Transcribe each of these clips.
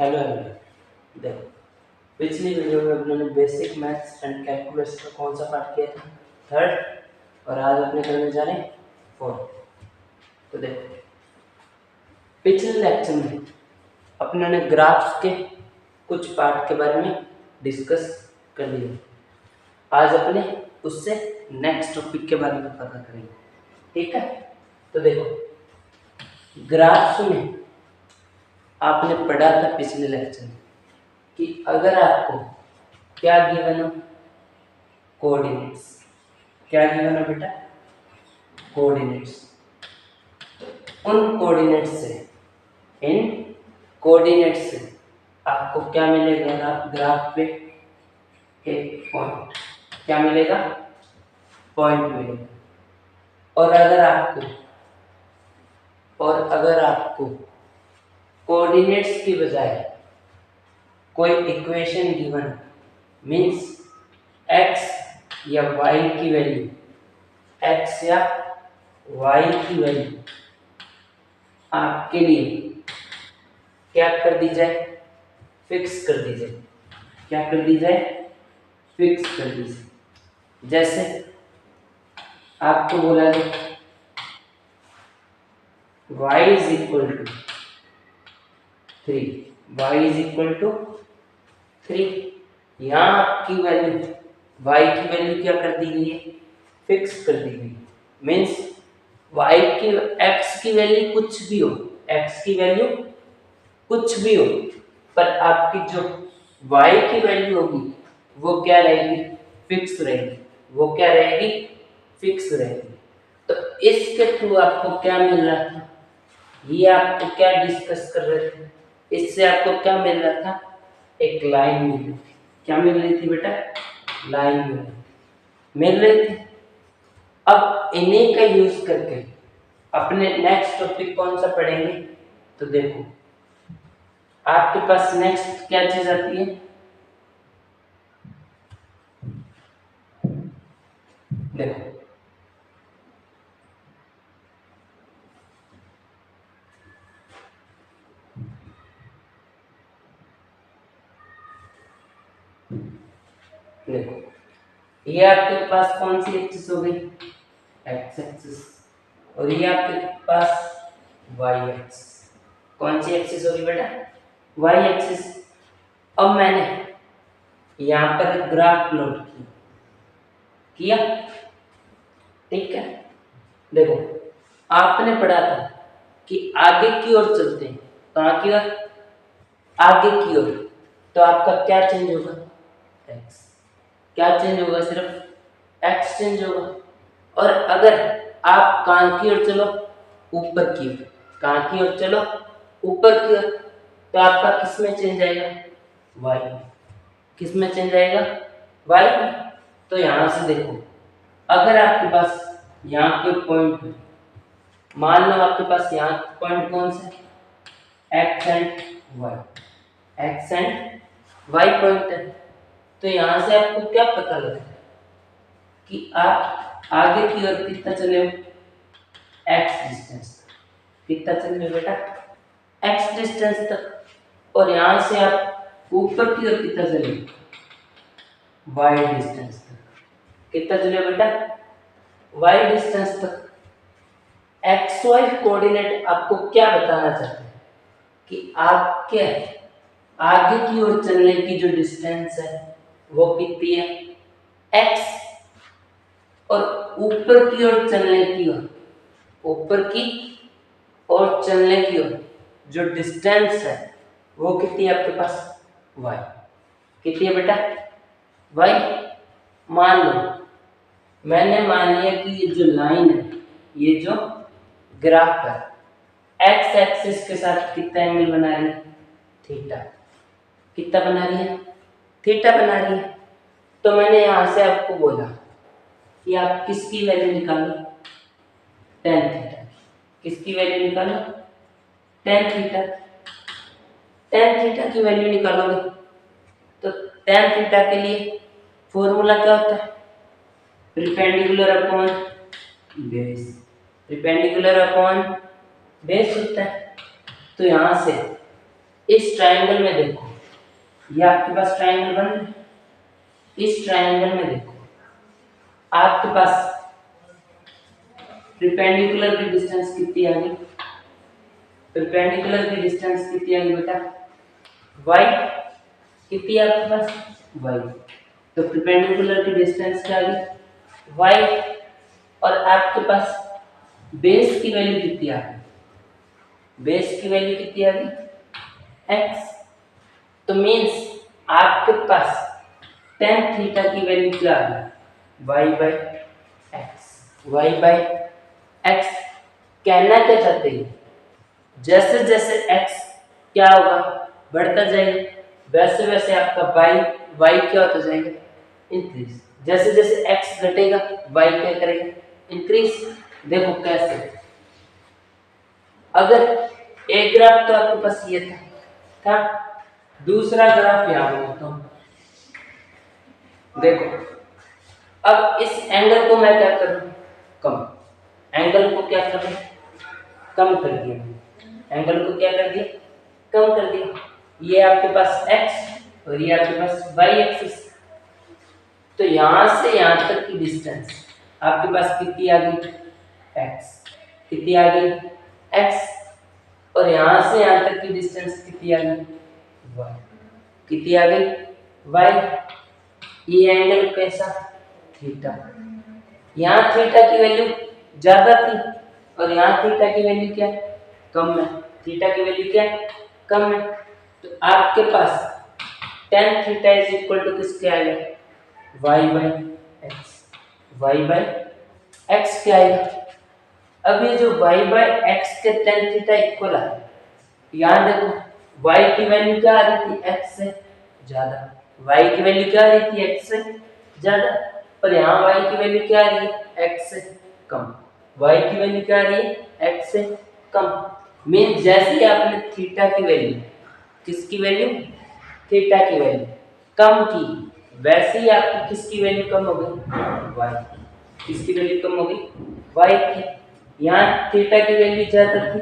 Hello hello. देखो, पिछली video में अपने बेसिक मैथ्स एंड कैलकुलस का कौन सा पार्ट किया था? थर्ड। और आज अपने करने जा रहे हैं फोर्थ। तो देखो, पिछले लेक्चर में अपने ने ग्राफ्स के कुछ पार्ट के बारे में डिस्कस कर लिया। आज अपने उससे नेक्स्ट टॉपिक के बारे में पता करेंगे। ठीक है, तो देखो, ग्राफ्स में आपने पढ़ा था पिछले लेक्चर में कि अगर आपको क्या गिवन हो, कोऑर्डिनेट्स। क्या गिवन है बेटा? कोऑर्डिनेट्स। उन कोऑर्डिनेट्स से इन कोऑर्डिनेट्स से आपको क्या मिलेगा? ग्राफ पे एक पॉइंट। क्या मिलेगा? पॉइंट मिलेगा। और अगर आपको कोऑर्डिनेट्स की बजाय कोई इक्वेशन गिवन, मींस एक्स या वाई की वैल्यू, एक्स या वाई की वैल्यू आपके लिए क्या कर दी जाए? फिक्स कर दी जाए। क्या कर दी जाए? फिक्स कर दी जाए। जैसे आपको बोला जाए y is equal to 3, y is equal to 3। यहाँ आपकी वैल्यू y की वैल्यू क्या कर दी गई है? फिक्स कर दी गई। मीन्स y की x की वैल्यू कुछ भी हो, x की वैल्यू कुछ भी हो, पर आपकी जो y की वैल्यू होगी वो क्या रहेगी? फिक्स रहेगी। वो क्या रहेगी? फिक्स रहेगी। तो इसके थ्रू आपको क्या मिल रहा था? ये आपको क्या डिस्कस कर रहे थे? इससे आपको क्या मिल रहा था? एक लाइन मिल रही थी। क्या मिल रही थी बेटा? लाइन मिल रही थी। अब इन्हीं का यूज करके अपने नेक्स्ट टॉपिक कौन सा पढ़ेंगे? तो देखो, आपके पास नेक्स्ट क्या चीज आती है? देखो, देखो, ये आपके पास कौन सी एक्सिस हो गई? X axis. और ये आपके पास वाई एक्सिस। कौन सी एक्सिस होगी बेटा? Y axis. अब मैंने यहाँ पर एक ग्राफ प्लॉट किया। ठीक है, देखो, आपने पढ़ा था कि आगे की ओर चलते हैं। कहाँ की ओर? आगे की ओर। तो आपका क्या चेंज होगा? एक्स। क्या चेंज होगा? सिर्फ एक्स चेंज होगा। और अगर आप कहाँ की ओर चलो? ऊपर की ओर। कहाँ की ओर चलो? ऊपर की ओर। तो आपका किस में चेंज आएगा? वाई में। किस में चेंज आएगा? वाई में। तो यहां से देखो, अगर आपके पास यहाँ पे पॉइंट, मान लो आपके पास यहाँ पॉइंट कौन सा है? X and y. X and y point है। तो यहां से आपको क्या पता लगा कि आप आगे की ओर कितना चले हो? X distance. कितना चले हो बेटा? एक्स डिस्टेंस तक। और यहां से आप ऊपर की ओर कितना चले हो? वाई डिस्टेंस तक। कितना चले हो बेटा? वाई डिस्टेंस तक। एक्स वाई कोऑर्डिनेट आपको क्या बताना चाहते हैं कि आपके आगे की ओर चलने की जो डिस्टेंस है वो कितनी है? एक्स। और ऊपर की ओर चलने की ओर, ऊपर की ओर चलने की ओर जो डिस्टेंस है वो कितनी है आपके पास? वाई। कितनी है बेटा? वाई। मान लो, मैंने मान लिया कि ये जो लाइन है, ये जो ग्राफ है, एक्स एक्सिस के साथ कितना एंगल बना रही है? थीटा। कितना बना रही है? थीटा बना रही है। तो मैंने यहां से आपको बोला कि आप किसकी वैल्यू निकालो? Tan theta. किसकी वैल्यू निकालो? Tan theta. टेन थीटा की वैल्यू निकालोगे तो टेन थीटा के लिए फॉर्मूला क्या होता है? Perpendicular upon base. Perpendicular upon base होता है। तो यहां से इस ट्रायंगल में देखो, ये आपके पास ट्रायंगल बन रहा है। इस ट्रायंगल में देखो आपके पास परपेंडिकुलर की डिस्टेंस कितनी आ गई? परपेंडिकुलर की डिस्टेंस कितनी आ गई बेटा? y कितनी है आपके पास? y। तो परपेंडिकुलर की डिस्टेंस क्या आ गई? y। और आपके पास बेस की वैल्यू कितनी आ गई? बेस की वैल्यू कितनी आ गई? x। तो मीन्स आपके पास tan थीटा की वैल्यू क्या आ गई? y by x. y by x कहना क्या चाहते हैं? जैसे जैसे x क्या होगा? बढ़ता जाएगा, वैसे वैसे आपका y क्या होता जाएगा? इंक्रीज। जैसे जैसे x घटेगा y क्या करेगा? इंक्रीज। देखो कैसे, अगर एक ग्राफ तो आपके पास ये था, दूसरा ग्राफ यहाँ बनाता हूं। देखो अब इस एंगल को मैं क्या करूं? कम। एंगल को क्या करूं? कम कर दिया। एंगल को क्या कर दिया? कम कर दिया। ये आपके पास x और ये आपके पास y एक्सिस। तो यहां से यहां तक की डिस्टेंस आपके पास कितनी आ गई? x। कितनी आ गई? x। और यहां से यहां तक की डिस्टेंस कितनी आ गई? y। कितनी आ गई? y। ये एंगल कैसा? थीटा। यहाँ थीटा की वैल्यू ज्यादा थी और यहाँ थीटा की वैल्यू क्या? कम है। थीटा की वैल्यू क्या? कम है। तो आपके पास tan theta is equal to किसके आएगा? y by x. y by x क्या आएगा? अब ये जो y बाई एक्स के tan थीटा इक्वल है, यहाँ देखो y की वैल्यू क्या आ रही थी? x से ज्यादा। y की वैल्यू क्या आ रही थी? x से ज्यादा। पर यहाँ y की वैल्यू क्या आ रही है? x से कम। y की वैल्यू क्या आ रही है? x से कम। मीन जैसे ही आपने थीटा की वैल्यू, किसकी वैल्यू? थीटा की वैल्यू कम की, वैसे ही आपकी किसकी वैल्यू कम हो गई? y। किसकी वैल्यू कम हो गई? y की। यहाँ थीटा की वैल्यू ज्यादा थी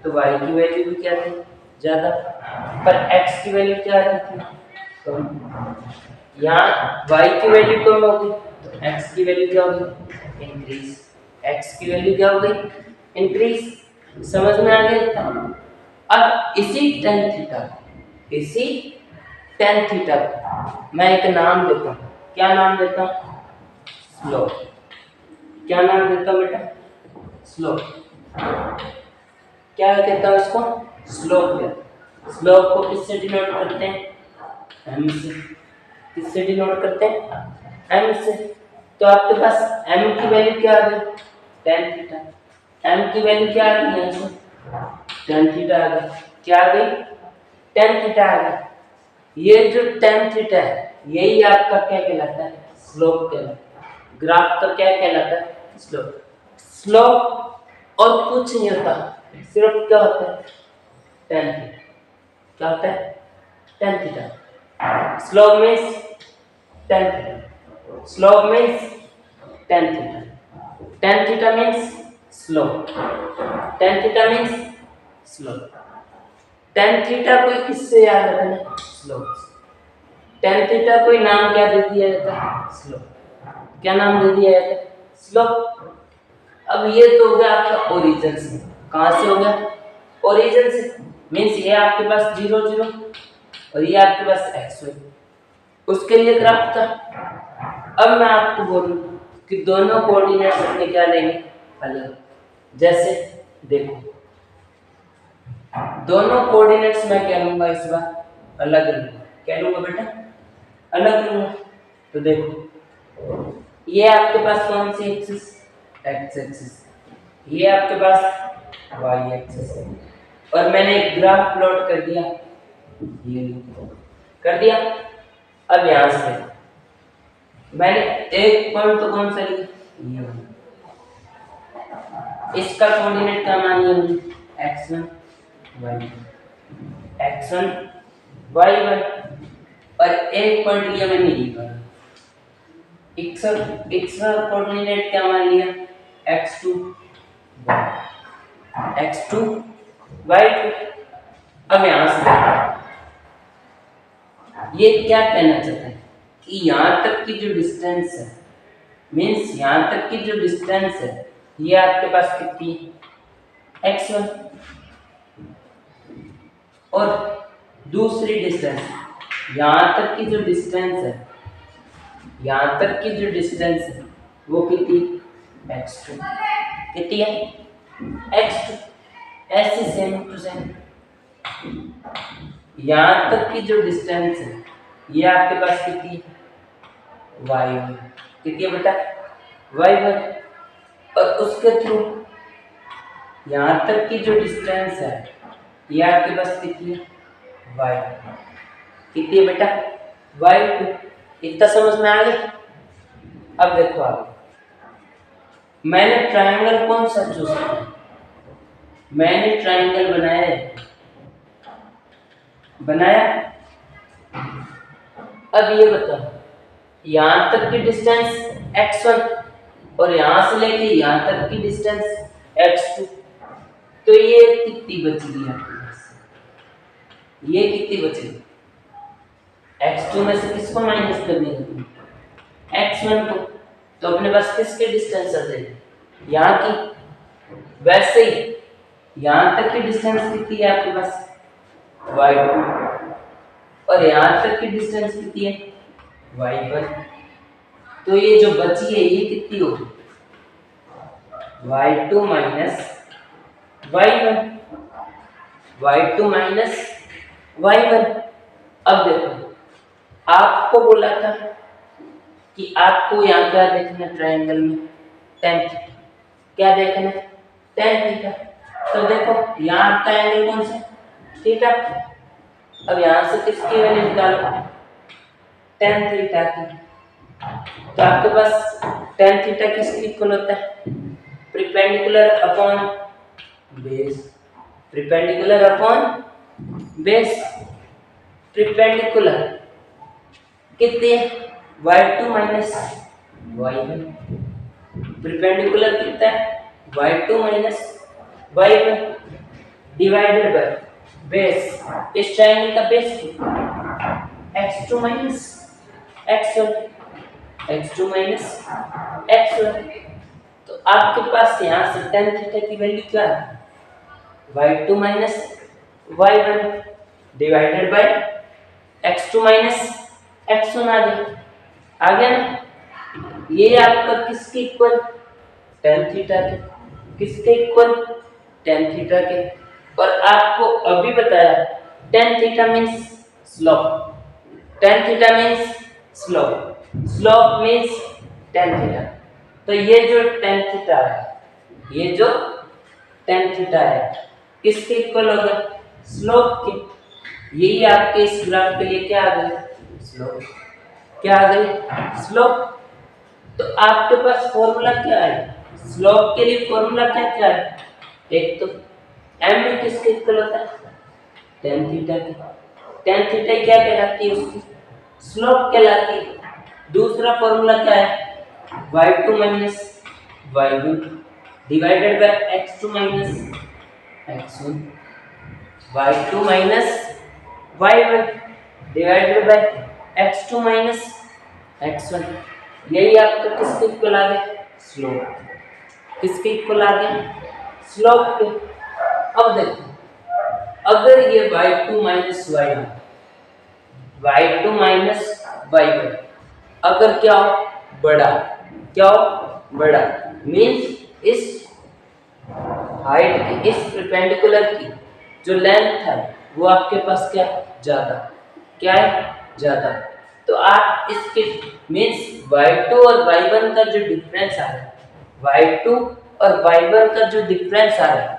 तो y की वैल्यू भी क्या थी? ज्यादा। पर x की वैल्यू क्या आ रही थी? कम। यहाँ y की वैल्यू कम हो गई तो x की वैल्यू क्या हो गई? इंक्रीज। x की वैल्यू क्या हो गई? इंक्रीज। समझ में आ गया? अब इसी tan थीटा, इसी tan थीटा मैं एक नाम देता हूँ। क्या नाम देता हूँ? स्लोप। क्या नाम देता हूँ बेटा? स्लोप। क्या कहता हूँ इसको? स्लोप। स्लोप को किससे डिनोट करते हैं? m से। किससे डिनोट करते हैं? m से। तो आपके पास m की वैल्यू क्या आ गई? tan theta. m की वैल्यू क्या आ गई? यहाँ से tan थीटा आ गई। क्या आ गई? tan थीटा आ गई। ये जो tan थीटा है यही आपका क्या कहलाता है? स्लोप कहलाता है। ग्राफ का क्या कहलाता है? स्लोप। स्लोप और कुछ नहीं होता, सिर्फ क्या होता है? tan theta. क्या होता है? tan theta. Slope means tan theta. Slope means tan theta. tan theta means slope. tan theta means slope. tan theta को किससे याद रखना? स्लोप। tan थीटा को नाम क्या दे दिया जाता है? स्लोप। क्या नाम दे दिया जाता है? स्लोप। अब ये तो हो गया आपका ओरिजिन से। कहां से हो गया? ओरिजिन से। मीन्स ये आपके पास 0 0 और ये आपके पास x है। उसके लिए ग्राफ था। अब मैं आपको बोलूं कि दोनों कोऑर्डिनेट्स अपने क्या लेंगे? अलग। जैसे देखो दोनों कोऑर्डिनेट्स मैं क्या लूंगा इस बार? अलग लूंगा। क्या लूंगा बेटा? अलग लूंगा। तो देखो ये आपके पास कौन सी एक्सिस? X axis. ये आपके पास वाई एक्सिस है। और मैंने एक ग्राफ प्लॉट कर दिया, ये कर दिया। अब यहां से मैंने एक पॉइंट तो कौन सा लिया? ये वाला। इसका कोऑर्डिनेट क्या मान लिया? x1 y1 x1 y1। और एक पॉइंट लिया मैंने ये वाला। x1 कोऑर्डिनेट क्या मान लिया? x2 y2 अब यहां से ये क्या कहना चाहता है कि यहाँ तक की जो डिस्टेंस है, मीन्स यहाँ तक की जो डिस्टेंस है, ये आपके पास कितनी है, x1। और दूसरी डिस्टेंस, यहाँ तक की जो डिस्टेंस है, यहाँ तक की जो डिस्टेंस है वो कितनी, x2। कितनी है, x2। ऐसे सेम टू सेम यहाँ तक की जो डिस्टेंस है ये आपके पास कितनी है, y1। कितनी है बेटा, y1। और उसके थ्रू यहाँ तक की जो डिस्टेंस है ये आपके पास कितनी है, y2। कितनी है बेटा, y2। इतना समझ में आ गया। अब देखो आगे, मैंने ट्रायंगल कौन सा चूज किया, मैंने ट्रायंगल बनाया। अब ये बताओ, यहाँ तक की डिस्टेंस x1 और यहाँ से लेके यहाँ तक की डिस्टेंस x2, तो ये कितनी बचेगी आपके पास, ये कितनी बचेगी, x2 में से किसको माइनस करनी है, x1 को। तो अपने पास किसके डिस्टेंस आ जाएगी, यहाँ की। वैसे ही यहाँ तक की डिस्टेंस कितनी है आपके पास, y2। और यहाँ तक की डिस्टेंस कितनी है, y1। तो ये जो बची है ये कितनी होगी, y2 minus y1, y2 minus y1। अब देखो, आपको बोला था कि आपको यहाँ क्या देखना है, ट्रायंगल में tan थीटा। क्या देखना है, tan थीटा। तो देखो यहाँ का एंगल कौन सा, थीटा। अब यहाँ से किसकी वैल्यू निकालो, tan थीटा की। तो आपके पास tan थीटा किसके इक्वल होता है, perpendicular upon base. Perpendicular upon base. Perpendicular कितने, y2 माइनस y1। परपेंडिकुलर कितना है, y2 minus y1 divided by base. इस ट्रायंगल का base x2 minus x1, x2 minus x1। तो आपके पास यहाँ से tan थीटा की वैल्यू क्या है, y2 minus y1 divided by x2 minus x1 आ गया ना। ये आपका किसके इक्वल, tan थीटा के। किसके इक्वल, tan थीटा के। और आपको अभी बताया tan theta means slope. tan theta means slope, slope means tan theta. तो ये जो tan थीटा है, ये जो tan थीटा है किसके इक्वल होगा, स्लोप के। यही आपके इस ग्राफ के लिए क्या आ गई, स्लोप। क्या आ गई, स्लोप। तो आपके पास फॉर्मूला क्या है, स्लोप के लिए फॉर्मूला क्या है, एक तो m भी किसके इक्वल होता है, tan थीटा की। tan थीटा क्या कहलाती है, उसकी स्लोप कहलाती है। दूसरा फॉर्मूला क्या है, y2 minus y1 divided by x2 minus x1। y2 minus y1 divided by x2 minus x1। यही आपका किसके इक्वल आ गया, स्लोप। किसके इक्वल आ गया, स्लोप के। अब देखो, अगर ये y2 minus y1, y2 minus y1 अगर क्या हो, बड़ा, क्या हो, बड़ा, मीन्स इस हाइट की, इस परपेंडिकुलर की जो लेंथ है वो आपके पास क्या, ज्यादा। क्या है, ज्यादा। तो आप इसके मीन्स y2 और y1 का जो डिफरेंस आ रहा है, y2 और y1 का जो डिफरेंस आ रहा है,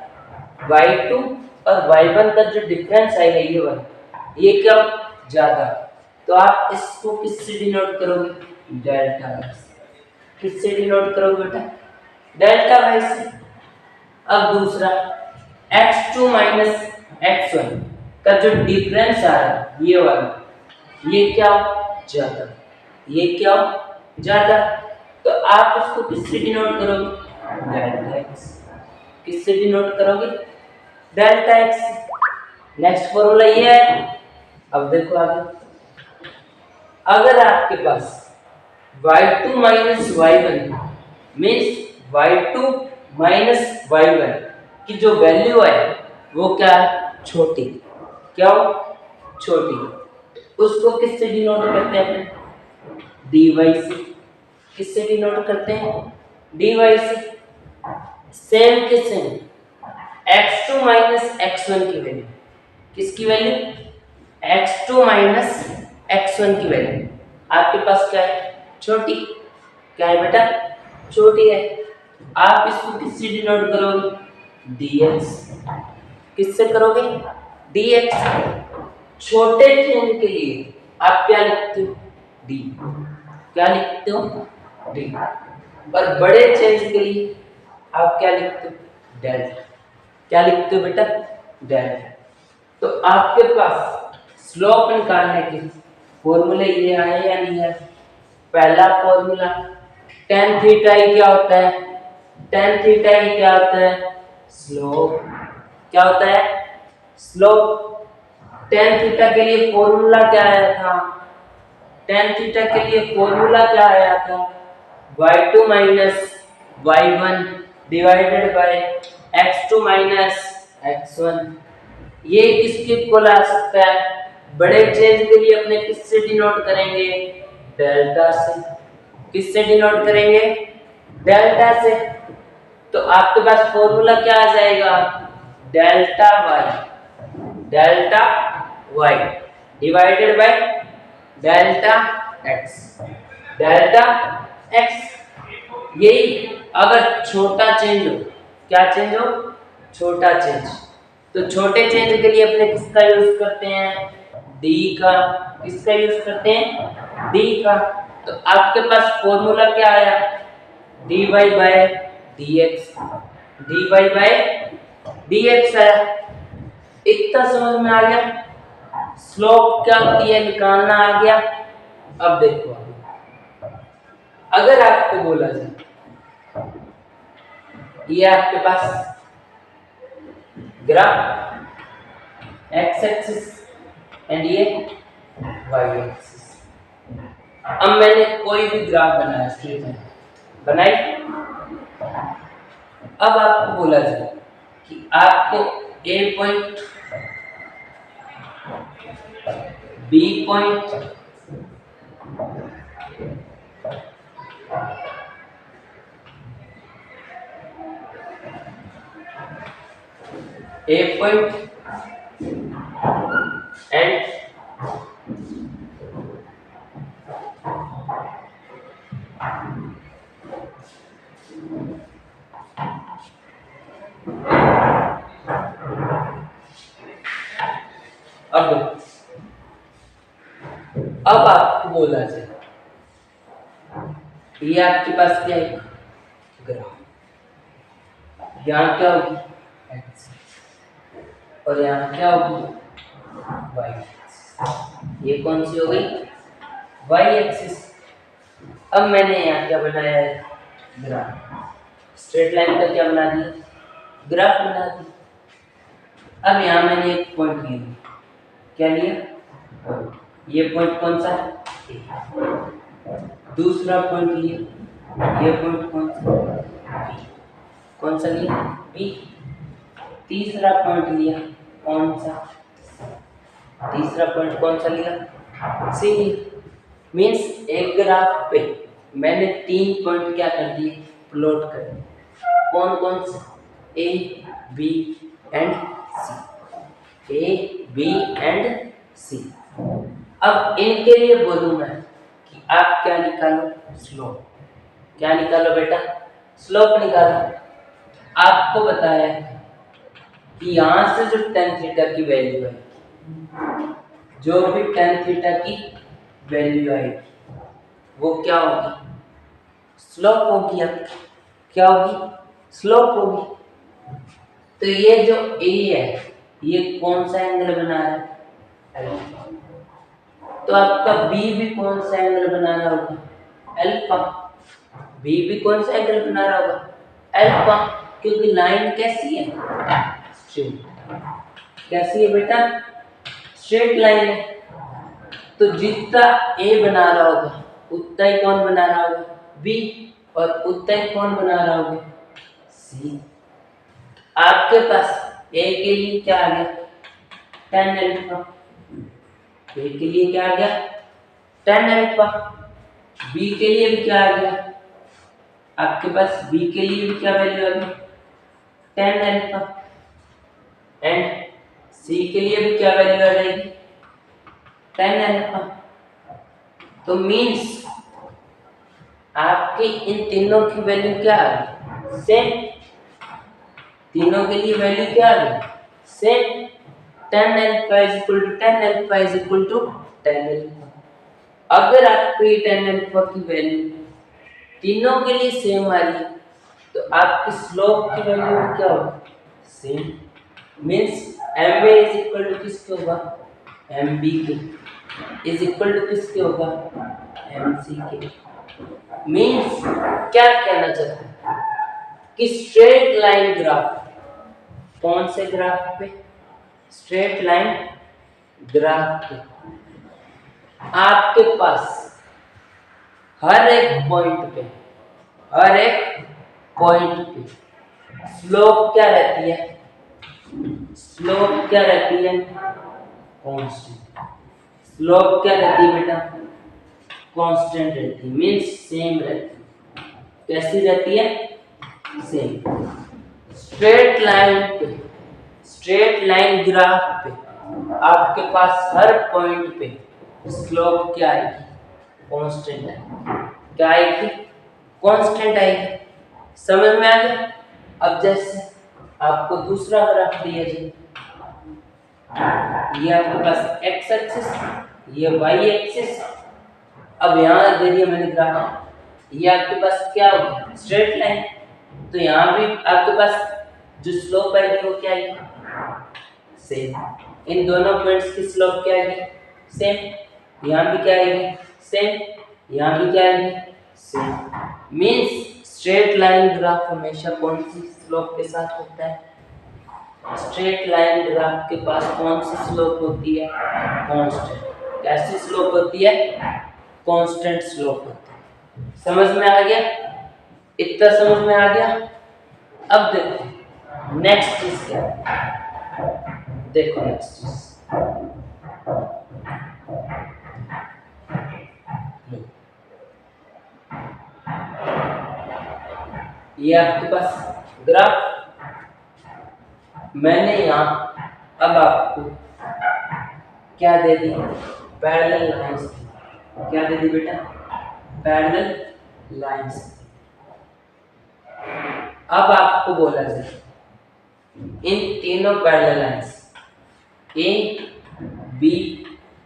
y2 और y1 का जो डिफरेंस आएगा ये वाला, ये क्या, ज्यादा। तो आप इसको किससे डिनोट करोगे, डेल्टा वाई से। किससे डिनोट करोगे बेटा, डेल्टा वाई से। अब दूसरा x2 माइनस x1 का जो डिफरेंस आ रहा है ये वाला, ये क्या, ज्यादा। ये क्या, ज्यादा। तो आप उसको किससे डिनोट करोगे, डेल्टा x। किससे डिनोट करोगे, डेल्टा x। नेक्स्ट फॉर्मूला ये है। अब देखो आगे, अगर आपके पास y2 minus y1 means y2 minus y1 की जो वैल्यू है वो क्या है? छोटी। क्या हो? छोटी। उसको किससे डिनोट करते हैं अपने? dy से। किससे डिनोट करते हैं? dy से। सेम के सेम x2 माइनस x1 की वैल्यू। किसकी वैल्यू? x2 माइनस x1 की वैल्यू आपके पास क्या है? छोटी। क्या है बेटा? छोटी है। आप इसको किससे डिनोट करोगे? dx। किससे करोगे? dx। छोटे चेंज के लिए आप क्या लिखते हो? d। क्या लिखते हो? d। और बड़े चेंज के लिए आप क्या लिखते हो? डेल्टा। क्या लिखते हो बेटा? डेल्टा। तो आपके पास स्लोप निकालने के फॉर्मूले ये आए या नहीं है? पहला फॉर्मूला tan थीटा ही क्या होता है? tan थीटा ही क्या होता है? स्लोप। क्या होता है? स्लोप। tan थीटा के लिए फॉर्मूला क्या आया था? tan थीटा के लिए फॉर्मूला क्या आया था? y2 minus y1 divided by x2 minus x1। ये किसके इक्वल आ सकता है? बड़े चेंज के लिए अपने किससे डिनोट करेंगे? डेल्टा से। किससे डिनोट करेंगे? डेल्टा से। तो आपके पास फॉर्मूला क्या आ जाएगा? Delta y। Delta y divided by delta x। Delta x। यही अगर छोटा चेंज हो। क्या चेंज हो? छोटा चेंज। तो छोटे चेंज के लिए अपने किसका यूज करते हैं? डी का। किसका यूज करते हैं? डी का। तो आपके पास फॉर्मूला क्या आया? dy by dx। dy by dx है। इतना समझ में आ गया? स्लोप क्या होती है निकालना आ गया। अब देखो, अगर आपको बोला जाए ये आपके पास ग्राफ एक्स एक्सिस एंड ये वाई एक्सिस। अब मैंने कोई भी ग्राफ बनाया, स्ट्रेट लाइन बनाई। अब आपको बोला जाए कि आपको A point, B point, A point and अब आपको बोला जाए ये आपके पास क्या है? ग्राफ। यहाँ क्या होगी? एक्स। और यहाँ क्या होगी? Y axis. ये कौन सी हो गई? Y axis. अब मैंने यहाँ क्या बनाया है? ग्राफ। स्ट्रेट लाइन का क्या बना दिया? ग्राफ बना दिया। अब यहाँ मैंने एक पॉइंट लिया। क्या लिया? ये पॉइंट कौन सा है? दूसरा पॉइंट लिया। ये पॉइंट कौन सा? कौन सा लिया? बी। तीसरा पॉइंट लिया। कौन सा? तीसरा पॉइंट कौन सा लिया? सी। मीन्स एक ग्राफ पे मैंने 3 पॉइंट क्या कर दिए? प्लॉट कर दिए। कौन कौन से? A, B and C. A, B and C. अब इनके लिए बोलूं मैं कि आप क्या निकालो? स्लोप। क्या निकालो बेटा? स्लोप निकालो। आपको बताया कि यहां से जो tan थीटा की वैल्यू है, जो भी tan थीटा की वैल्यू आएगी वो क्या होगी? स्लोप होगी। क्या होगी? स्लोप होगी। तो ये जो ए है ये कौन सा एंगल बना रहा है? अल्फा। तो आपका बी भी कौन सा एंगल बना रहा होगा? अल्फा। बी भी कौन सा एंगल बना रहा होगा? अल्फा। क्योंकि लाइन कैसी है? स्ट्रेट। कैसी है बेटा? स्ट्रेट लाइन है। तो जितना ए बना रहा होगा उतना ही कौन बना रहा होगा, बी, और उतना ही कौन बना रहा होगा, सी। आपके पास ए के लिए क्या आ गया, tan अल्फा, ए के लिए क्या आ गया, tan अल्फा। बी के लिए भी क्या आ गया, आपके पास बी के लिए भी क्या वैल्यू आ गई, tan अल्फा। एंड सी के लिए भी क्या वैल्यू आ जाएगी, tan अल्फा। तो मीन्स आपके इन तीनों की वैल्यू क्या आ गई, सेम। तीनों के लिए वैल्यू क्या आ गई, same. tan alpha is equal to tan alpha is equal to tan alpha. अगर आपको ये tan अल्फा की वैल्यू तीनों के लिए सेम आ रही है तो आपकी स्लोप की वैल्यू क्या होगी, same. Means M A is equal to किसके होगा, एम बी के, इज इक्वल टू किसके होगा, एम सी के। मीन्स क्या कहना चाहते हैं कि स्ट्रेट लाइन ग्राफ, कौन से ग्राफ पे, स्ट्रेट लाइन ग्राफ पे आपके पास हर एक पॉइंट पे, हर एक पॉइंट पे स्लोप क्या रहती है, स्लोप क्या रहती है, कांस्टेंट। स्लोप क्या रहती है बेटा, कांस्टेंट रहती है, मीन्स सेम रहती है। कैसी रहती है, सेम। स्ट्रेट लाइन पे, स्ट्रेट लाइन ग्राफ पे आपके पास हर पॉइंट पे स्लोप क्या आएगी, कांस्टेंट आएगी। क्या आएगी, कांस्टेंट आएगी। समझ में आ गया। अब जैसे आपको दूसरा ग्राफ दिया जाए, ये आपके पास एक्स एक्सिस, ये वाई एक्सिस। अब यहाँ दे दिया मैंने ग्राफ, ये आपके पास क्या होगा, स्ट्रेट लाइन। तो यहाँ भी आपके पास जो स्लोप आएगी वो क्या आएगी, सेम। इन दोनों पॉइंट्स की स्लोप क्या आएगी, सेम। यहाँ भी क्या आएगी, सेम। यहाँ भी क्या आएगी, same. Means straight line graph हमेशा कौन सी स्लोप के साथ होता है, स्ट्रेट लाइन ग्राफ के पास कौन सी स्लोप होती है, कांस्टेंट। कैसी स्लोप होती है, कांस्टेंट स्लोप होती है। समझ में आ गया, इतना समझ में आ गया। अब देखो नेक्स्ट चीज क्या है, देखो नेक्स्ट चीज, ये आपके पास ग्राफ, मैंने यहाँ अब आपको क्या दे दी, पैरेलल लाइंस। क्या दे दी बेटा, पैरेलल लाइंस। अब आपको बोला जाए इन तीनों parallel lines A B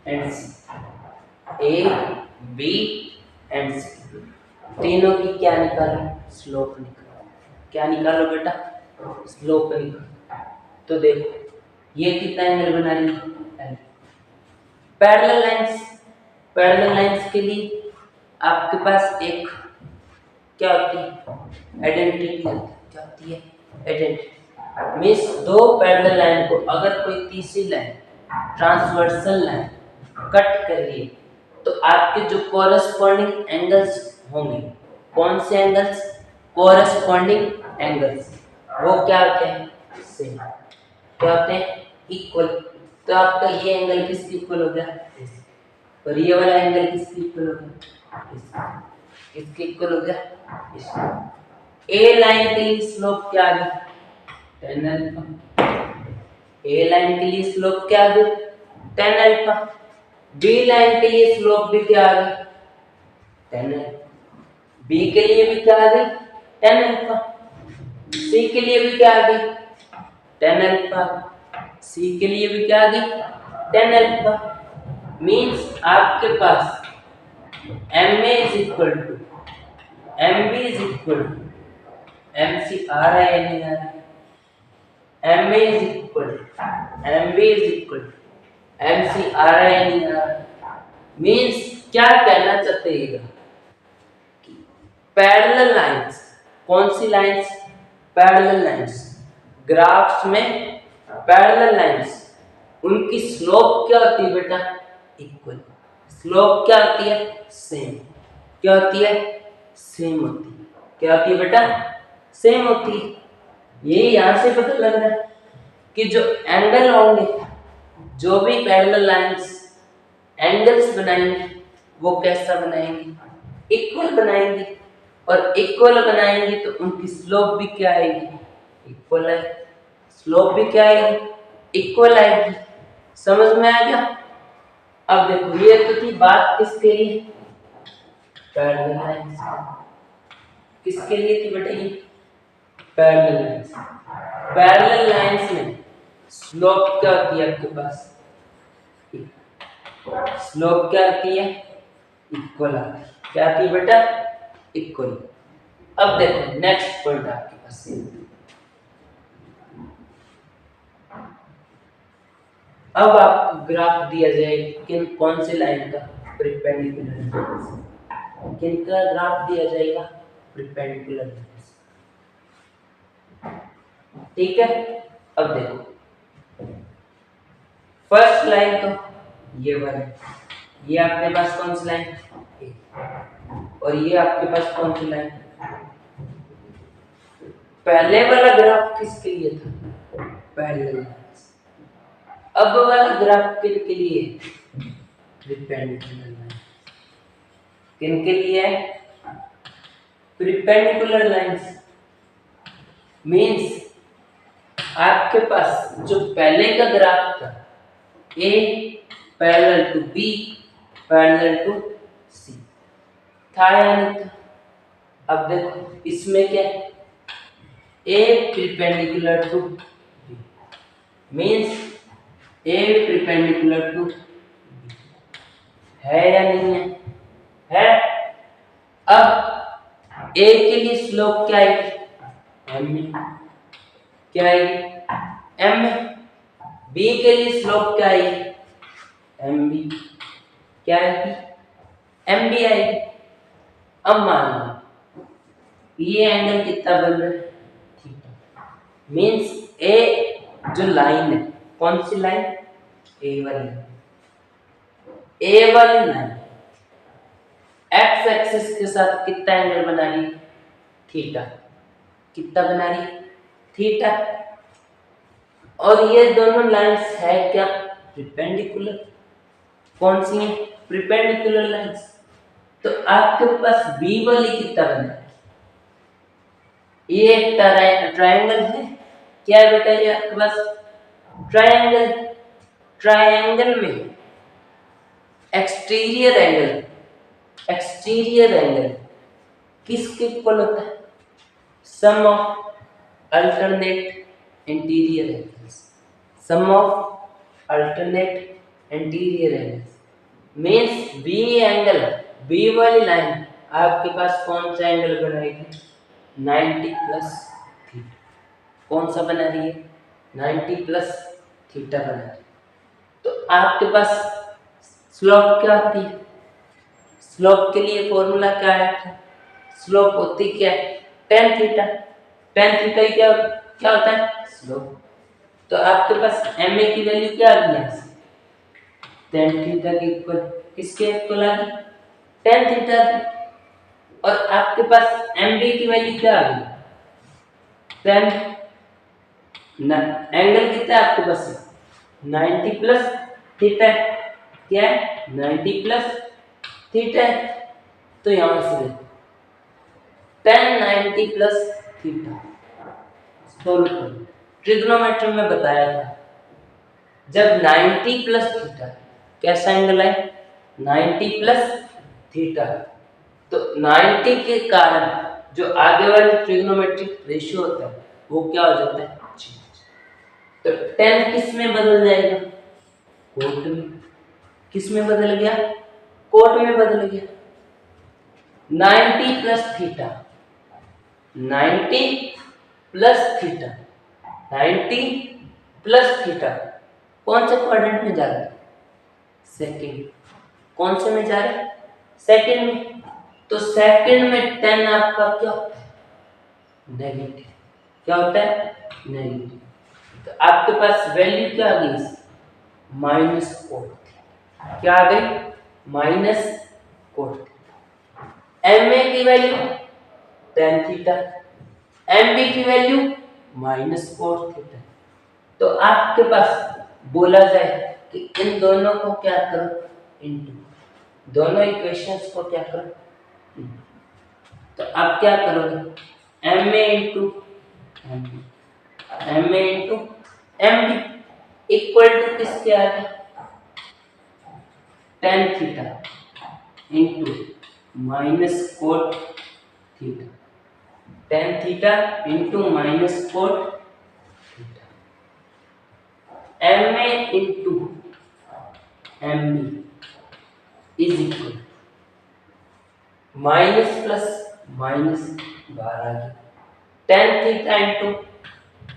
and C, A B and C, तीनों की क्या निकालो, स्लोप निकालो। क्या निकालो बेटा, स्लोप निकालो। तो देखो ये कितना एंगल बना रही है, पैरेलल लाइंस। पैरेलल लाइंस के लिए आपके पास एक क्या होती है, आइडेंटिटी होती है। क्या होती है, आइडेंटिटी। मीन्स दो पैरेलल लाइन को अगर कोई तीसरी लाइन, ट्रांसवर्सल लाइन कट कर रही है तो आपके जो कोरस्पॉन्डिंग एंगल्स होंगे, कौन से एंगल्स, कोरस्पॉन्डिंग एंगल्स, वो क्या होते हैं, सेम। क्या होते हैं, इक्वल। तो आपका ये एंगल किसके इक्वल हो गया, और ये वाला एंगल किसके इक्वल हो गया, किसके इक्वल हो गया। ए लाइन के लिए स्लोप क्या आ गया, tan अल्फा। ए लाइन के लिए स्लोप क्या आ गया, tan अल्फा। बी लाइन के लिए स्लोप भी क्या आ गई, tan अल्फा। बी के लिए भी क्या आ गई, tan अल्फा। सी के लिए भी क्या आ गई, tan अल्फा। सी के लिए भी क्या आ गई, tan अल्फा। मीन्स आपके पास M A is equal to M B is equal to M C आ रहा है या नहीं आ रहा है, M A is equal M B is equal M C आ रहा है या नहीं आ रहा। मीन्स क्या कहना चाहते हैं, पैरेलल लाइंस, कौन सी लाइंस, पैरेलल लाइंस। ग्राफ्स में पैरेलल लाइंस, उनकी स्लोप क्या होती है बेटा, इक्वल, स्लोप क्या होती है? सेम। क्या होती है? सेम होती है। क्या होती है बेटा? सेम होती है। ये यहां से पता लग रहा है कि जो एंगल होंगे, जो भी पैरेलल लाइंस एंगल्स बनाएंगे, वो कैसा बनाएंगे? इक्वल बनाएंगे। और इक्वल बनाएंगे तो उनकी स्लोप भी क्या आएगी? इक्वल आएगी। स्लोप भी क्या आएगी? इक्वल आएगी। समझ में आ गया? अब देखो, ये तो थी बात किसके लिए? Parallel lines. किसके लिए थी बेटा ये? Parallel lines. पैरेलल लाइंस में स्लोप क्या होती है आपके पास? स्लोप क्या आती है? इक्वल आती है। क्या आती है बेटा? इक्वल। अब देखो नेक्स्ट पॉइंट आपके पास। अब आपको ग्राफ दिया जाए कि कौन सी लाइन का परपेंडिकुलर है, किनका ग्राफ दिया जाएगा? परपेंडिकुलर। ठीक है। अब देखो, फर्स्ट लाइन तो ये वाली, ये आपके पास कौन सी लाइन? और ये आपके पास कौन सी लाइन? पहले वाला ग्राफ किसके लिए था? Parallel lines. अब वाला ग्राफ किनके लिए? Perpendicular line. किनके लिए? Perpendicular lines. मींस आपके पास जो पहले का ग्राफ था, A parallel to B parallel to C, था या नहीं था? अब देखो इसमें क्या है? A perpendicular to B means A perpendicular to है या नहीं है? है। अब ए के लिए स्लोप क्या आएगी? एम। क्या आएगी? एम। बी के लिए स्लोप क्या आएगी? M B. क्या आएगी? एम बी आएगी। अब मान लो ये एंगल कितना बन रहा है? थीटा। मींस ए जो लाइन है, कौन सी लाइन? ए वाली। ए वाली लाइन एक्स एक्सिस के साथ कितना एंगल बना रही? थीटा। कितना बना रही? थीटा। और ये दोनों लाइंस है क्या? परपेंडिकुलर। कौन सी है? Perpendicular lines. तो आपके पास बी वाली कितना बना है? ये एक ट्रायंगल है। क्या बेटा ये आपके पास? ट्रायंगल। ट्रायंगल में एक्सटीरियर एंगल किसके इक्वल होता है? Sum of alternate interior angles. Sum of alternate interior angles means B angle, B वाली लाइन आपके पास कौन सा एंगल बनाएगी? 90 प्लस थीटा। कौन सा बना रही है? 90 प्लस थीटा बना रही है। तो आपके पास स्लोप क्या होती है? स्लोप के लिए फॉर्मूला क्या है? स्लोप होती क्या है? Tan theta. टेन थीटा ही क्या क्या होता है? स्लोप। तो आपके पास एम ए की वैल्यू क्या आ गई? टेन थीटा के इक्वल। किसके इक्वल आ गई? टेन थीटा की। और आपके पास एम बी की वैल्यू क्या आ गई? टेन। एंगल कितना है आपके पास? 90 प्लस थीटा। क्या है? 90 प्लस थीटा। तो यहां से टेन 90 प्लस थीटा सोल्व करो। ट्रिग्नोमेट्री में बताया था जब 90 प्लस थीटा कैसा एंगल है? 90 प्लस थीटा। तो 90 के कारण जो आगे वाले ट्रिग्नोमेट्रिक रेशियो होता है वो क्या हो जाता है? तो 10 किस में बदल जाएगा? कोट में। किस में बदल गया? कोट में बदल गया। 90 plus theta, 90 plus theta, 90 plus theta कौन से क्वाड्रेंट में जा रहा है? सेकंड। कौन से में जा रहा है? सेकंड में। तो सेकंड में 10 आपका क्या होता है? नेगेटिव। क्या होता है? नेगेटिव। तो आपके पास वैल्यू क्या आ गई? Minus cot. क्या आ गई? Minus cot. एम ए की value tan theta, M B की वैल्यू माइनस कोट थीटा। तो आपके पास बोला जाए कि इन दोनों को क्या करो, इनटू, दोनों इक्वेशंस को क्या करो, तो आप क्या करोगे, M A into M B, M A into M B equal to किसके आ गया, tan theta into minus cot theta, tan theta into minus cot theta, M A into M B is equal minus plus minus बाहर आ गया, tan theta into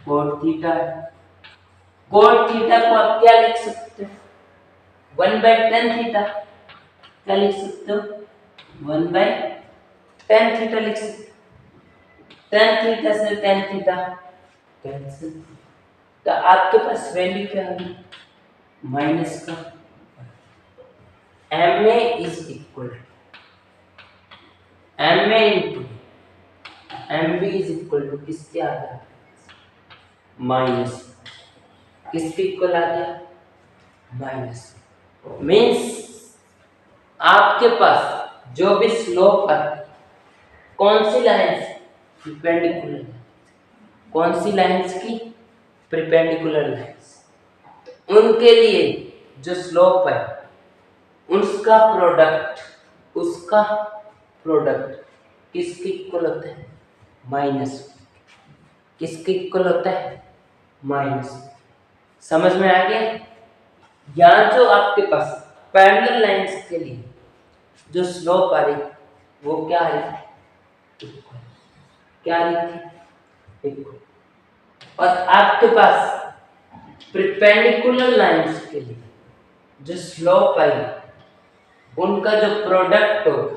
cot theta. Cot theta को आप क्या लिख सकते हो, वन बाई टेन थीटा, क्या लिख सकते हो, वन बाई टेन थीटा लिख सकते हो। टेन थीटा से टेन थीटा कैंसिल, तो आपके पास वैल्यू क्या होगी, माइनस का M A is equal M A into M B is equal to किसके आ गया, माइनस, किसके इक्वल आ गया, माइनस। मीन्स आपके पास जो भी स्लोप है, कौन सी लाइंस, परपेंडिकुलर, कौन सी लाइंस की, परपेंडिकुलर लाइंस, उनके लिए जो स्लोप है उसका प्रोडक्ट किसके इक्वल होता है, माइनस, किसके इक्वल होता है, माइनस। समझ में आ गया। यहाँ जो आपके पास पैरेलल लाइंस के लिए जो स्लोप आ रही वो क्या आ रही, क्या आ रही थी, इक्वल। और आपके पास परपेंडिकुलर लाइंस के लिए जो स्लोप आई उनका जो प्रोडक्ट होगा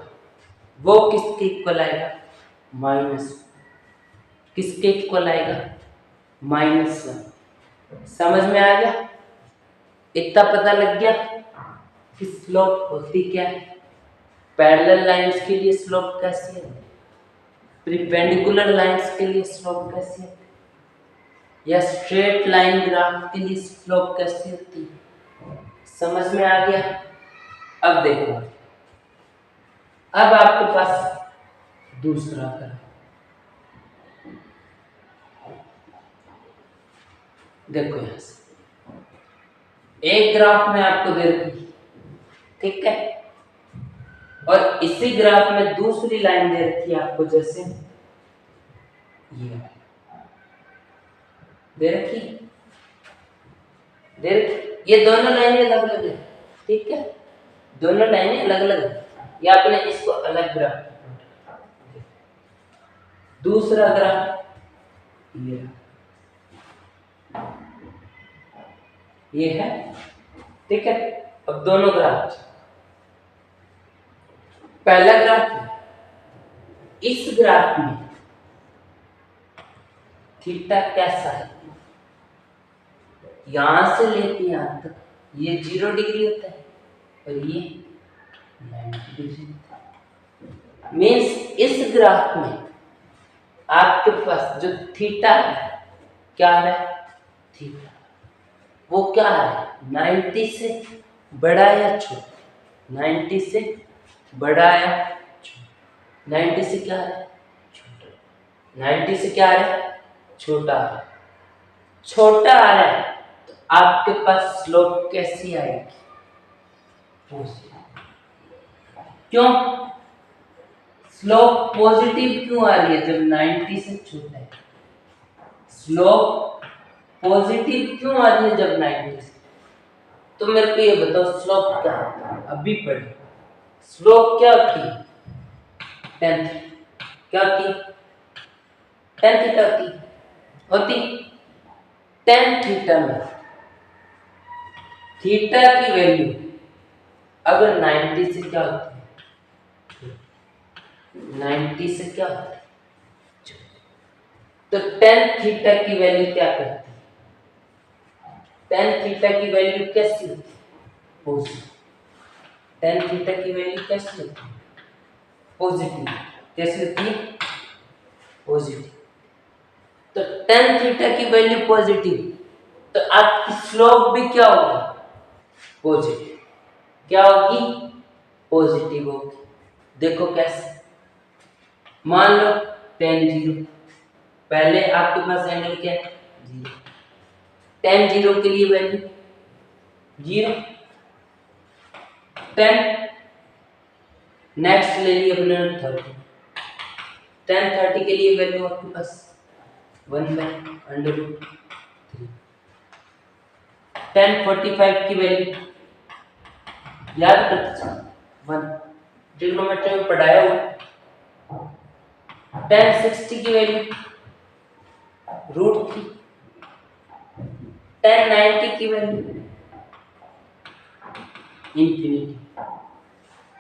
वो किसके इक्वल आएगा, माइनस, किसके इक्वल आएगा, माइनस। समझ में आ गया, इतना पता लग गया कि स्लोप होती क्या है, पैरेलल लाइंस के लिए स्लोप कैसी है, परपेंडिकुलर लाइंस के लिए स्लोप कैसी है, या स्ट्रेट लाइन ग्राफ के लिए स्लोप कैसी होती है। समझ में आ गया। अब देखो, अब आपके पास दूसरा ग्राफ, देखो यहां से एक ग्राफ में आपको दे रखी, ठीक है, और इसी ग्राफ में दूसरी लाइन दे रखी है आपको, जैसे ये दे रखी, दे रखी, ये दोनों लाइनें अलग अलग है, ठीक है, दोनों लाइनें अलग अलग है, या आपने इसको अलग ग्राफ, दूसरा ग्राफ ये है, ठीक है। अब दोनों ग्राफ, पहला ग्राफ, इस ग्राफ में थीटा कैसा है, यहां से लेके यहां तक ये 0 डिग्री होता है और ये 90 डिग्री होता है। मीन्स इस ग्राफ में आपके पास जो थीटा है, क्या है, थीटा वो क्या है, 90 से बड़ा या छोटा, 90 से बड़ा या छोटा, 90 से क्या है, छोटा, 90 से क्या है, छोटा, छोटा आ रहा है, तो आपके पास स्लोप कैसी आएगी, क्यों, स्लोप पॉजिटिव क्यों आ रही है जब 90 से छोटा है, स्लोप पॉजिटिव क्यों आ रही है जब 90 से, तो मेरे को ये बताओ स्लोप क्या है, अभी पढ़े, स्लोप क्या होती है, टेन, क्या होती है, टेन थीटा होती, टेन थीटा में थीटा की वैल्यू अगर 90 से क्या होती है, 90 से क्या होता है, तो टेन थीटा की वैल्यू क्या करती है, टेन थीटा की वैल्यू कैसी होती है, पॉजिटिव, टेन थीटा की वैल्यू कैसे लिखती है? पॉजिटिव। कैसे लिखती है? पॉजिटिव। तो टेन थीटा की वैल्यू पॉजिटिव, तो आपकी स्लोप भी क्या होगी? पॉजिटिव। क्या होगी? पॉजिटिव होगी। देखो कैसे, मान लो टेन जीरो, पहले आपके पास एंगल क्या है? जीरो। टेन जीरो के लिए वैल्यू जीरो। टेन नेक्स्ट ले लिया अपने 30। टेन 30 के लिए वैल्यू आपके पास 1/√3। टेन 45 की वैल्यू याद करते चलो 1, ट्रिग्नोमेट्री में पढ़ाया हुआ। टेन 60 की वैल्यू √3। टेन 90 की वैल्यू इंफिनिटी।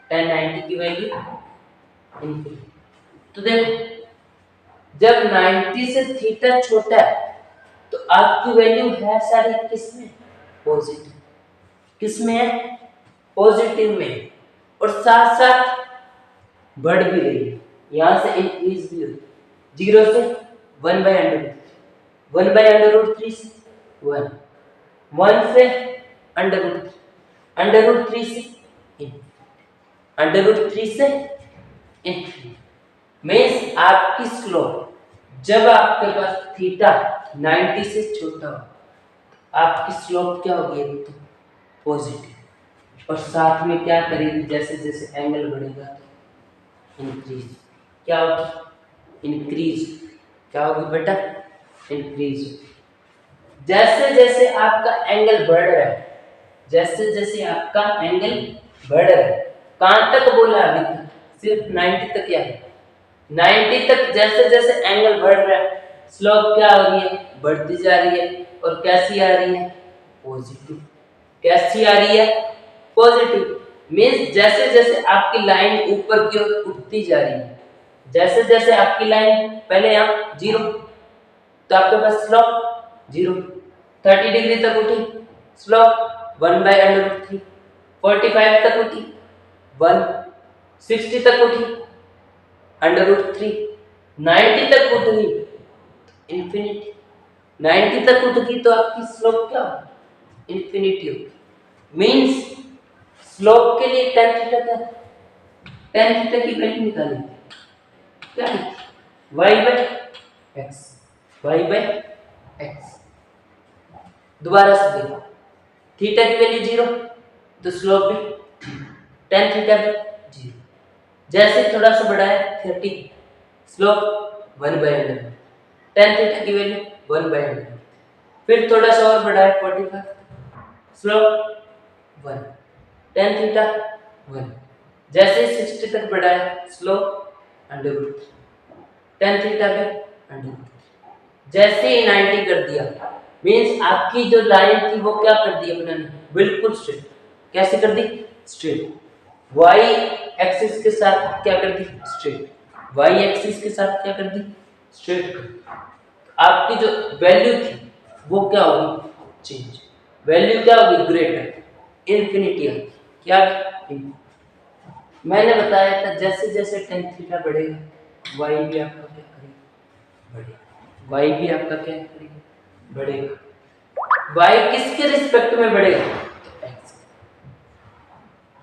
टेन 90 की वैल्यू इंफिनिटी। तो देखो, जब 90 से थीटा छोटा है तो आपकी वैल्यू है सारी किसमें? पॉजिटिव। किसमें है? पॉजिटिव में। और साथ साथ बढ़ भी रही है, यहां से इंक्रीज भी होती है। जीरो से 1/√3, 1/√3 से 1, 1 से √3, √3 से √3 से इंफिनिटी। मीन्स आपकी स्लोप जब आपके पास थीटा 90 से छोटा हो, आपकी स्लोप क्या होगी? तो पॉजिटिव। और साथ में क्या करेगी? जैसे जैसे एंगल बढ़ेगा तो इंक्रीज। क्या होगी? इंक्रीज। क्या होगी बेटा? इंक्रीज। जैसे जैसे आपका एंगल बढ़ रहा है, जैसे जैसे आपका एंगल बढ़ रहा है, कहां तक बोला अभी तक? सिर्फ 90 तक। क्या है? 90 तक जैसे जैसे एंगल बढ़ रहा है, स्लोप क्या हो रही है? बढ़ती जा रही है। और कैसी आ रही है? पॉजिटिव। कैसी आ रही है? पॉजिटिव। मीन्स जैसे जैसे आपकी लाइन ऊपर की ओर उठती जा रही है, जैसे जैसे आपकी लाइन पहले यहाँ जीरो, तो आपके पास स्लोप जीरो। 30 डिग्री तक उठी, स्लोप 1/√3। 45 तक उठी 1, 60 तक उठी √3, 90 तक उठ गई इंफिनिटी। 90 तक उठ गई तो आपकी स्लोप क्या होगी? इंफिनिटी होगी। मीन्स स्लोप के लिए टेन थीटा क्या है? टेन थीटा की वैल्यू निकालें, क्या है? y/x, y/x। दोबारा से देखो, थीटा की वैल्यू जीरो तो स्लोप भी टेन थीटा भी जीरो। जैसे थोड़ा सा बढ़ा है 30, स्लोप 1/√। टेन थीटा की वैल्यू 1/√। फिर थोड़ा सा और बढ़ा है 45, स्लोप 1, टेन थीटा 1। जैसे 60 तक बढ़ा है, स्लोप √3, टेन थीटा भी √3। जैसे ही 90 कर दिया, मीन्स आपकी जो लाइन थी वो क्या कर दी अपने? बिल्कुल स्ट्रेट। कैसे कर दी? स्ट्रेट। y एक्सिस के साथ क्या कर दी? स्ट्रेट। y एक्सिस के साथ क्या कर दी? स्ट्रेट कर दी। आपकी जो वैल्यू थी वो क्या होगी? चेंज। वैल्यू क्या होगी? Greater, infinity. क्या? मैंने बताया था जैसे जैसे टेन थीटा बढ़ेगा, y भी आपका क्या करेगा? बढ़ेगा। y भी आपका क्या करेगा? बढ़ेगा। y किसके रिस्पेक्ट में बढ़ेगा? x।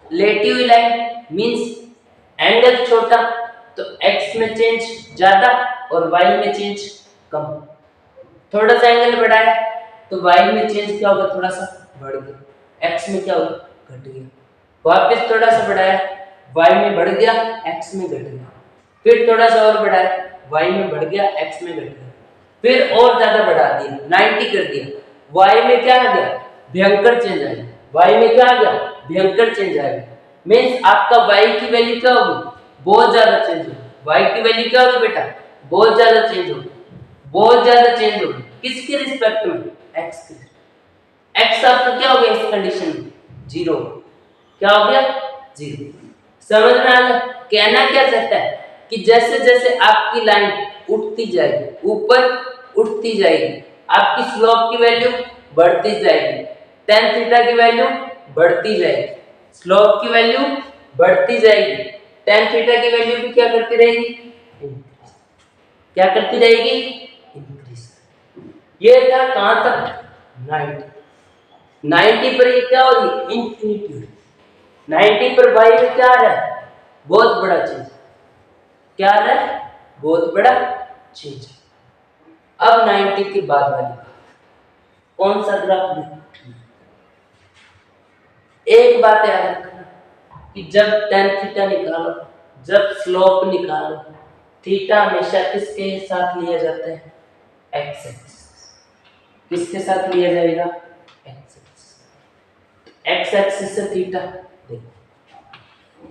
लेटी हुई लाइन मींस एंगल छोटा तो x में चेंज ज्यादा और y में चेंज कम। थोड़ा सा एंगल बढ़ाया तो y में चेंज क्या होगा? थोड़ा सा बढ़ गया, x में क्या होगा? घट गया। वापस थोड़ा सा बढ़ाया, y में बढ़ गया, x में घट गया। फिर थोड़ा सा और बढ़ाया, y में बढ़ गया, x में घट गया। फिर और ज्यादा बढ़ा दिया, 90 कर दिया, y में क्या आ गया? भयंकर चेंज आ गया। y में क्या आ गया? भयंकर चेंज आ गया। मीन्स आपका y की वैल्यू क्या होगी? बहुत ज्यादा चेंज होगी। y की वैल्यू क्या होगी बेटा? बहुत ज्यादा चेंज होगी। बहुत ज्यादा चेंज होगी। किसके रिस्पेक्ट में? x के। x आपका क्या हो गया इस कंडीशन में? जीरो। क्या हो गया? जीरो। समझ में आ गया? कहना क्या चाहता है कि जैसे जैसे आपकी लाइन उठती जाएगी, ऊपर उठती जाएगी, आपकी स्लोप की वैल्यू बढ़ती जाएगी, टेन थीटा की वैल्यू बढ़ती जाएगी। स्लोप की वैल्यू बढ़ती जाएगी, tan थीटा की वैल्यू भी क्या करती रहेगी, इंक्रीज। क्या करती रहेगी, इंक्रीज। ये था कहां तक, 90 पर ये क्या हो रही है, इंफिनिटी। 90 पर y में क्या आ रहा है, बहुत बड़ा चेंज। क्या आ रहा है, बहुत बड़ा चेंज। अब 90 के बाद वाली कौन सा ग्राफ देखो, एक बात याद रखना कि जब tan थीटा निकालो, जब स्लोप निकालो, थीटा हमेशा किसके साथ लिया जाता है, एक्स एक्सिस। किसके साथ लिया जाएगा, एक्स एक्सिस। एक्स एक्सिस से थीटा देखो,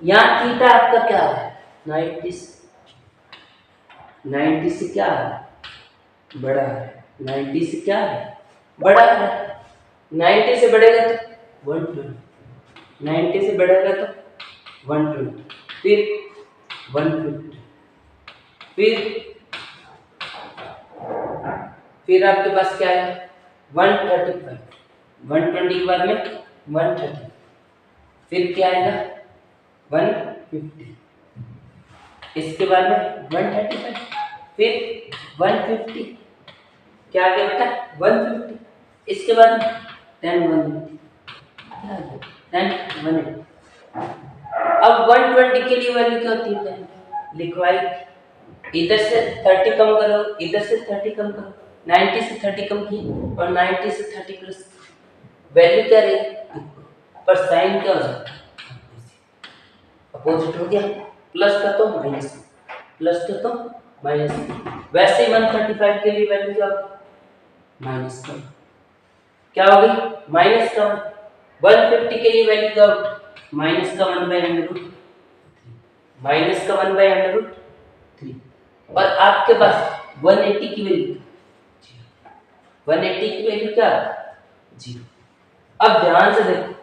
यहाँ थीटा आपका क्या है, 90 से क्या है, बड़ा है। 90 से क्या है, बड़ा है। 90 से बढ़ेगा तो 120, 90 से बढ़ेगा तो 120, फिर 150, फिर आपके पास क्या है, 135, 120 के बाद में 130, फिर क्या आएगा 150, इसके बाद में 135, फिर 150, क्या क्या होता है 150, इसके बाद 10 180, 10 180। अब 120 के लिए वैल्यू क्या होती है, लिखवाई, इधर से 30 कम करो, इधर से 30 कम करो, 90 से 30 कम की और 90 से 30 प्लस, वैल्यू क्या रहेगी, पर साइन क्या हो जाता है, अपोजिट हो गया, प्लस का तो माइनस, प्लस का तो माइनस। वैसे ही 135 के लिए वैल्यू क्या होगी, माइनस का, क्या होगी, माइनस का। 150 के लिए वैल्यू क्या होगी, माइनस का 1/√3, माइनस का 1/√3। और आपके पास 180 की वैल्यू, 180 की वैल्यू क्या, 0। अब ध्यान से देखो,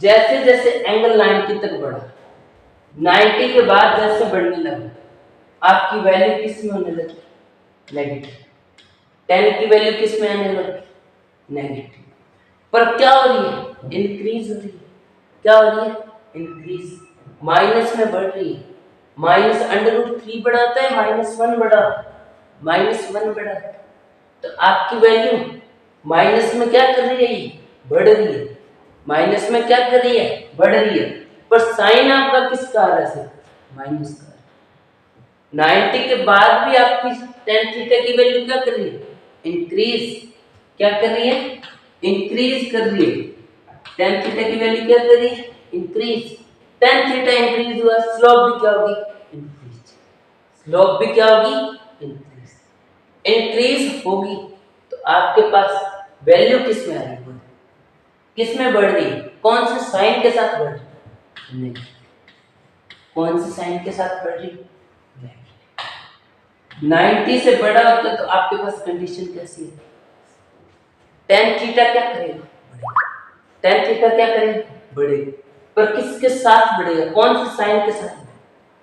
जैसे जैसे एंगल 90 तक बढ़ा, 90 के बाद जैसे बढ़ने लगा, आपकी वैल्यू किस में होने लगी, नेगेटिव। 10 की वैल्यू किस में आने लगी, नेगेटिव। पर क्या हो रही है, इंक्रीज हो रही है। क्या हो रही है, इंक्रीज, माइनस में बढ़ रही है। -√3 बढ़ाता है, -1 बढ़ा, -1 बढ़ा, तो आपकी वैल्यू माइनस में क्या कर रही है, बढ़ रही है। माइनस में क्या कर रही है, बढ़ रही है। पर साइन आपका किसका आ रहा है, माइनस का। 90 के बाद भी आपकी tan थीटा की वैल्यू क्या कर रही है, इंक्रीज। क्या कर रही है, इंक्रीज कर रही है। tan थीटा की वैल्यू क्या कर रही है, इंक्रीज। tan थीटा इंक्रीज हुआ, स्लोप भी क्या होगी, इंक्रीज। स्लोप भी क्या होगी, इंक्रीज। इंक्रीज होगी तो आपके पास वैल्यू किस में आ रही है, किस में बढ़ रही है, कौन से साइन के साथ बढ़ रही है, कौन से साइन के साथ बढ़ रही है, 90 से बड़ा होता तो आपके पास कंडीशन कैसी है, tan थीटा क्या करेगा, tan थीटा क्या करेगा, बढ़ेगा। पर किसके साथ बढ़ेगा, कौन से साइन के साथ,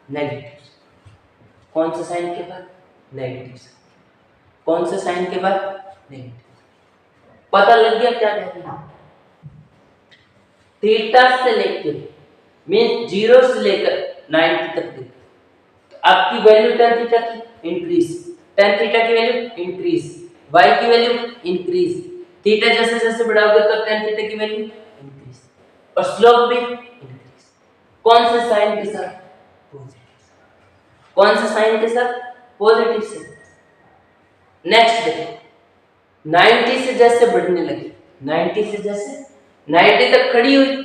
नेगेटिव। कौन से साइन के बाद, नेगेटिव। कौन से साइन के बाद, नेगेटिव। पता लग गया क्या कहना है, थीटा से लेकर मीन 0 से लेकर 90 तक देखो, तो आपकी वैल्यू tan थीटा की इंक्रीज, tan थीटा की वैल्यू इंक्रीज, y की वैल्यू इंक्रीज, थीटा जैसे जैसे बढ़ाओगे तो tan थीटा की वैल्यू इंक्रीज, और स्लोप भी इंक्रीज। कौन से साइन के साथ, पॉजिटिव। कौन से साइन के साथ, पॉजिटिव से। नेक्स्ट देखो, 90 से जैसे बढ़ने लगी, 90 से जैसे 90 तक खड़ी हुई,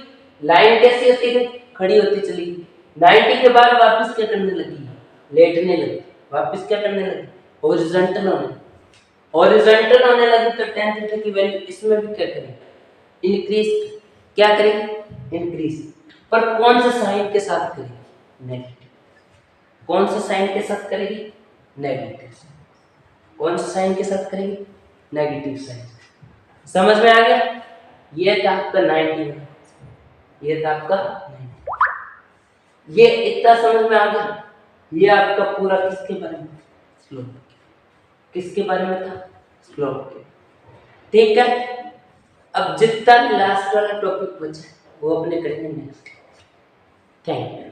लाइन कैसी होती है, खड़ी होती चली। 90 के बाद वापस क्या करने लगी, लेटने लगी, वापस क्या करने लगी, हॉरिजॉन्टल होने, हॉरिजॉन्टल होने लगी। तो tan थीटा की वैल्यू इसमें भी क्या करेगी, इंक्रीज। क्या करेगी, इंक्रीज। पर कौन से साइन के साथ करेगी, नेगेटिव। कौन से साइन के साथ करेगी, नेगेटिव। कौन से साइन के साथ करेगी, नेगेटिव साइन। समझ में आ गया, ये था आपका 90, ये था आपका 90। ये इतना समझ में आ गया। ये आपका पूरा किसके बारे में, स्लोप। किसके बारे में था, स्लोप के। ठीक है, अब जितना भी लास्ट वाला टॉपिक बचा वो अपने करेंगे नेक्स्ट। Thank you.